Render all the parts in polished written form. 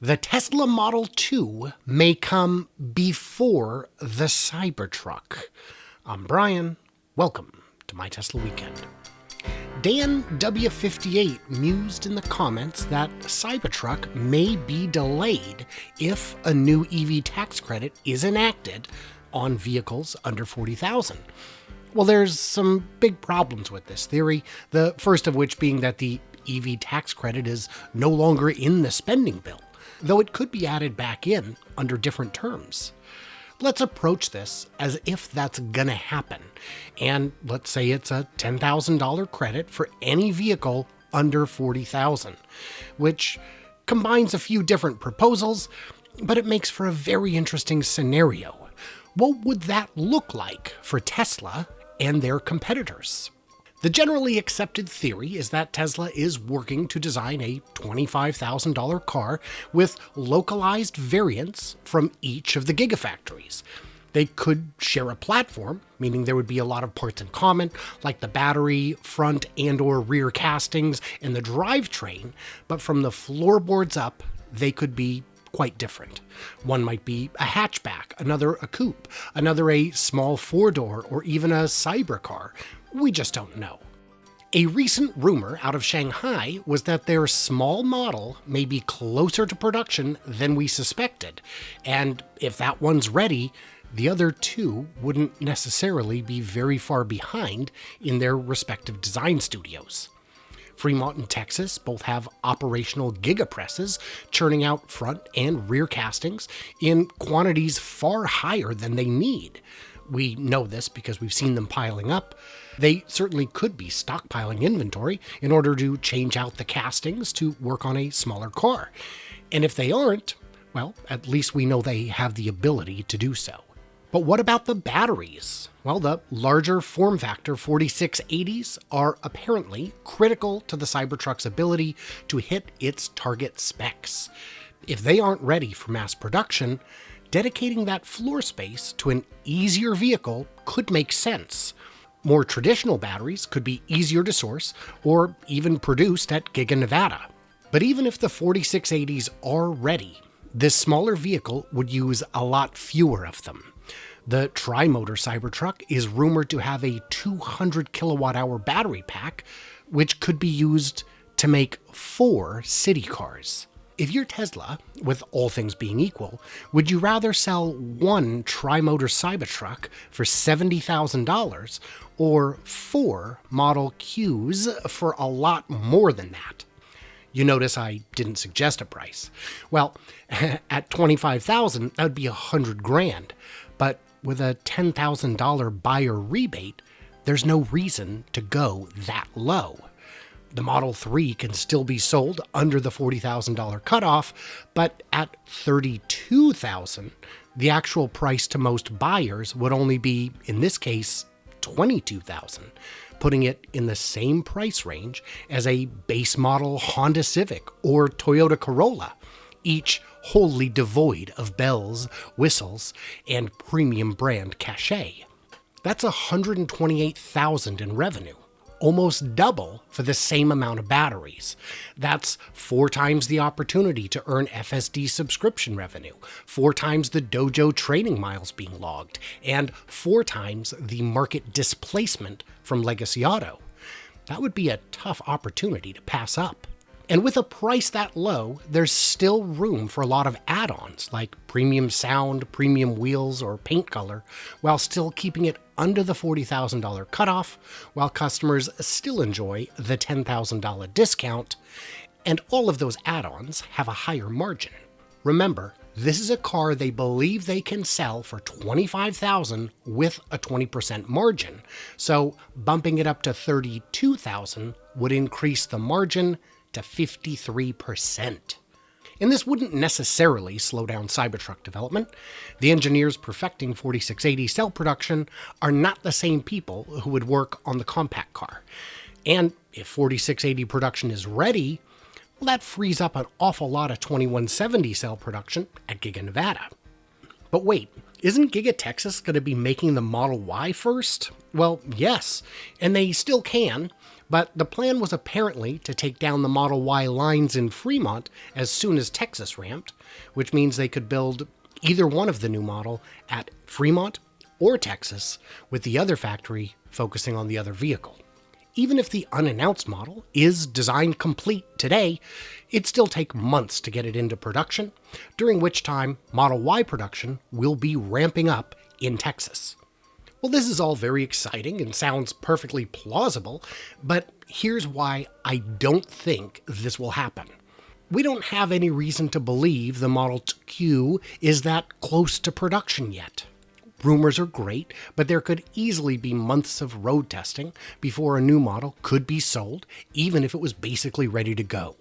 The Tesla Model 2 may come before the Cybertruck. I'm Brian. Welcome to My Tesla Weekend. Dan W58 mused in the comments that Cybertruck may be delayed if a new EV tax credit is enacted on vehicles under $40,000. Well, there's some big problems with this theory, the first of which being that the EV tax credit is no longer in the spending bill, though it could be added back in under different terms. Let's approach this as if that's gonna happen, and let's say it's a $10,000 credit for any vehicle under $40,000, which combines a few different proposals, but it makes for a very interesting scenario. What would that look like for Tesla and their competitors? The generally accepted theory is that Tesla is working to design a $25,000 car with localized variants from each of the Gigafactories. They could share a platform, meaning there would be a lot of parts in common, like the battery, front and/or rear castings, and the drivetrain, but from the floorboards up, they could be quite different. One might be a hatchback, another a coupe, another a small four-door, or even a CyberCar. We just don't know. A recent rumor out of Shanghai was that their small model may be closer to production than we suspected, and if that one's ready, the other two wouldn't necessarily be very far behind in their respective design studios. Fremont and Texas both have operational gigapresses churning out front and rear castings in quantities far higher than they need. We know this because we've seen them piling up. They certainly could be stockpiling inventory in order to change out the castings to work on a smaller car. And if they aren't, well, at least we know they have the ability to do so. But what about the batteries? Well, the larger form factor 4680s are apparently critical to the Cybertruck's ability to hit its target specs. If they aren't ready for mass production, dedicating that floor space to an easier vehicle could make sense. More traditional batteries could be easier to source or even produced at Giga Nevada. But even if the 4680s are ready, this smaller vehicle would use a lot fewer of them. The tri-motor Cybertruck is rumored to have a 200 kilowatt-hour battery pack, which could be used to make 4 city cars. If you're Tesla, with all things being equal, would you rather sell one tri-motor Cybertruck for $70,000 or 4 Model Qs for a lot more than that? You notice I didn't suggest a price. Well, at $25,000, that would be $100,000, but with a $10,000 buyer rebate, there's no reason to go that low. The Model 3 can still be sold under the $40,000 cutoff, but at $32,000, the actual price to most buyers would only be, in this case, $22,000, putting it in the same price range as a base model Honda Civic or Toyota Corolla, each wholly devoid of bells, whistles, and premium brand cachet. That's $128,000 in revenue. Almost double for the same amount of batteries. That's 4 times the opportunity to earn FSD subscription revenue, 4 times the dojo training miles being logged, and 4 times the market displacement from legacy auto. That would be a tough opportunity to pass up. And with a price that low, there's still room for a lot of add-ons like premium sound, premium wheels, or paint color, while still keeping it under the $40,000 cutoff, while customers still enjoy the $10,000 discount, and all of those add-ons have a higher margin. Remember, this is a car they believe they can sell for $25,000 with a 20% margin, so bumping it up to $32,000 would increase the margin to 53%. And this wouldn't necessarily slow down Cybertruck development. The engineers perfecting 4680 cell production are not the same people who would work on the compact car. And if 4680 production is ready, well, that frees up an awful lot of 2170 cell production at Giga Nevada. But wait, isn't Giga Texas going to be making the Model Y first? Well, yes, and they still can, But the plan was apparently to take down the Model Y lines in Fremont as soon as Texas ramped, which means they could build either one of the new model at Fremont or Texas, with the other factory focusing on the other vehicle. Even if the unannounced model is design complete today, it'd still take months to get it into production, during which time Model Y production will be ramping up in Texas. Well, this is all very exciting and sounds perfectly plausible, but here's why I don't think this will happen. We don't have any reason to believe the Model Q is that close to production yet. Rumors are great, but there could easily be months of road testing before a new model could be sold, even if it was basically ready to go.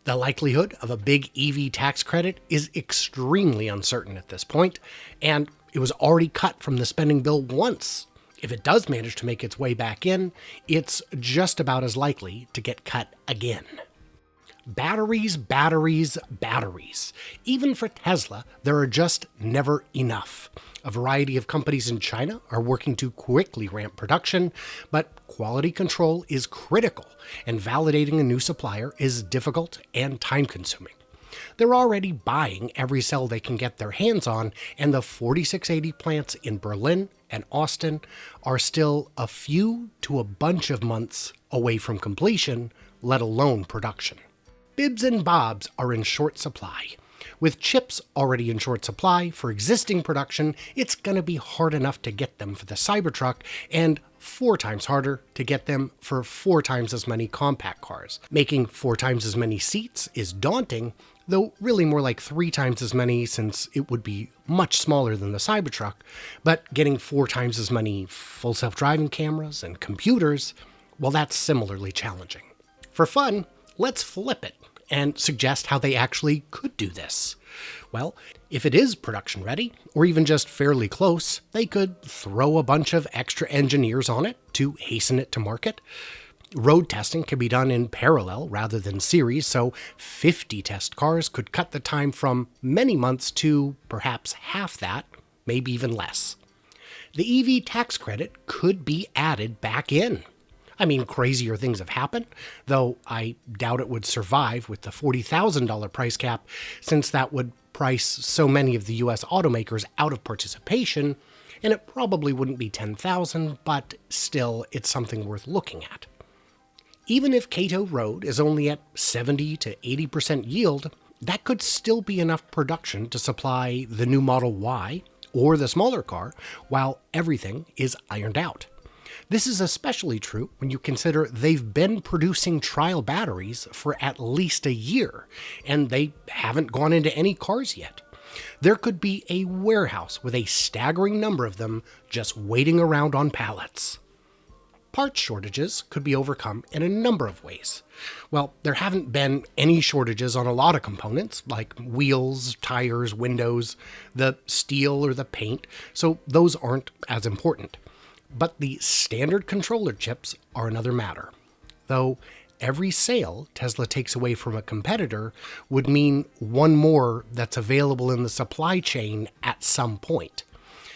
The likelihood of a big EV tax credit is extremely uncertain at this point, and it was already cut from the spending bill once. If it does manage to make its way back in, it's just about as likely to get cut again. Batteries, batteries, batteries. Even for Tesla, there are just never enough. A variety of companies in China are working to quickly ramp production, but quality control is critical, and validating a new supplier is difficult and time-consuming. They're already buying every cell they can get their hands on, and the 4680 plants in Berlin and Austin are still a few to a bunch of months away from completion, let alone production. Bibs and bobs are in short supply. With chips already in short supply for existing production, it's going to be hard enough to get them for the Cybertruck and 4 times harder to get them for 4 times as many compact cars. Making 4 times as many seats is daunting, though really more like 3 times as many since it would be much smaller than the Cybertruck, but getting 4 times as many full self-driving cameras and computers, well, that's similarly challenging. For fun, let's flip it and suggest how they actually could do this. Well, if it is production ready, or even just fairly close, they could throw a bunch of extra engineers on it to hasten it to market. Road testing can be done in parallel rather than series, so 50 test cars could cut the time from many months to perhaps half that, maybe even less. The EV tax credit could be added back in. I mean, crazier things have happened, though I doubt it would survive with the $40,000 price cap, since that would price so many of the US automakers out of participation, and it probably wouldn't be $10,000, but still, it's something worth looking at. Even if Kato Road is only at 70 to 80% yield, that could still be enough production to supply the new Model Y or the smaller car while everything is ironed out. This is especially true when you consider they've been producing trial batteries for at least a year, and they haven't gone into any cars yet. There could be a warehouse with a staggering number of them just waiting around on pallets. Parts shortages could be overcome in a number of ways. Well, there haven't been any shortages on a lot of components, like wheels, tires, windows, the steel or the paint, so those aren't as important. But the standard controller chips are another matter. Though every sale Tesla takes away from a competitor would mean one more that's available in the supply chain at some point.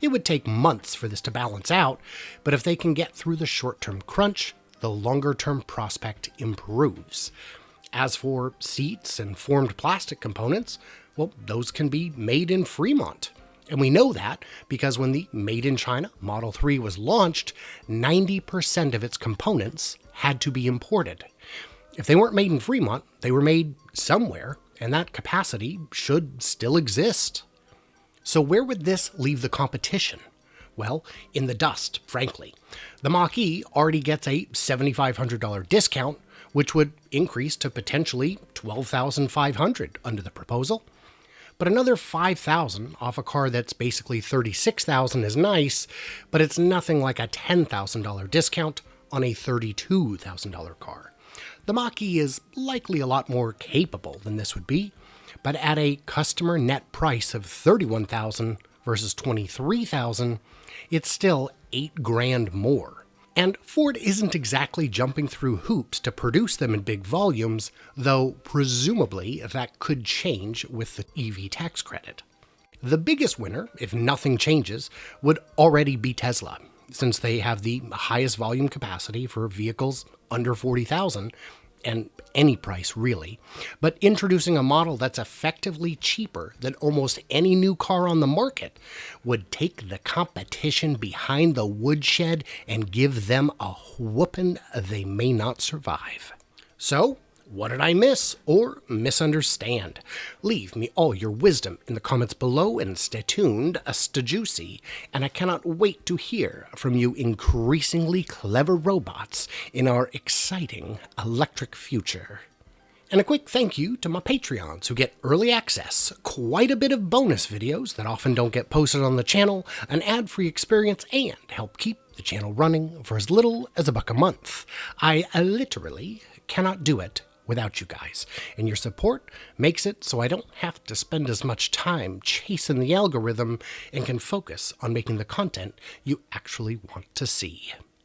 It would take months for this to balance out, but if they can get through the short-term crunch, the longer-term prospect improves. As for seats and formed plastic components, well, those can be made in Fremont. And we know that because when the Made in China Model 3 was launched, 90% of its components had to be imported. If they weren't made in Fremont, they were made somewhere, and that capacity should still exist. So where would this leave the competition? Well, in the dust, frankly. The Mach-E already gets a $7,500 discount, which would increase to potentially $12,500 under the proposal. But another $5,000 off a car that's basically $36,000 is nice, but it's nothing like a $10,000 discount on a $32,000 car. The Mach-E is likely a lot more capable than this would be, but at a customer net price of $31,000 versus $23,000, it's still $8,000 more. And Ford isn't exactly jumping through hoops to produce them in big volumes, though presumably that could change with the EV tax credit. The biggest winner, if nothing changes, would already be Tesla. since they have the highest volume capacity for vehicles under 40,000 and any price really, but introducing a model that's effectively cheaper than almost any new car on the market would take the competition behind the woodshed and give them a whooping they may not survive. So, what did I miss or misunderstand? Leave me all your wisdom in the comments below and stay tuned, stay juicy, and I cannot wait to hear from you increasingly clever robots in our exciting electric future. And a quick thank you to my Patreons who get early access, quite a bit of bonus videos that often don't get posted on the channel, an ad-free experience, and help keep the channel running for as little as $1 a month. I literally cannot do it without you guys, and your support makes it so I don't have to spend as much time chasing the algorithm and can focus on making the content you actually want to see.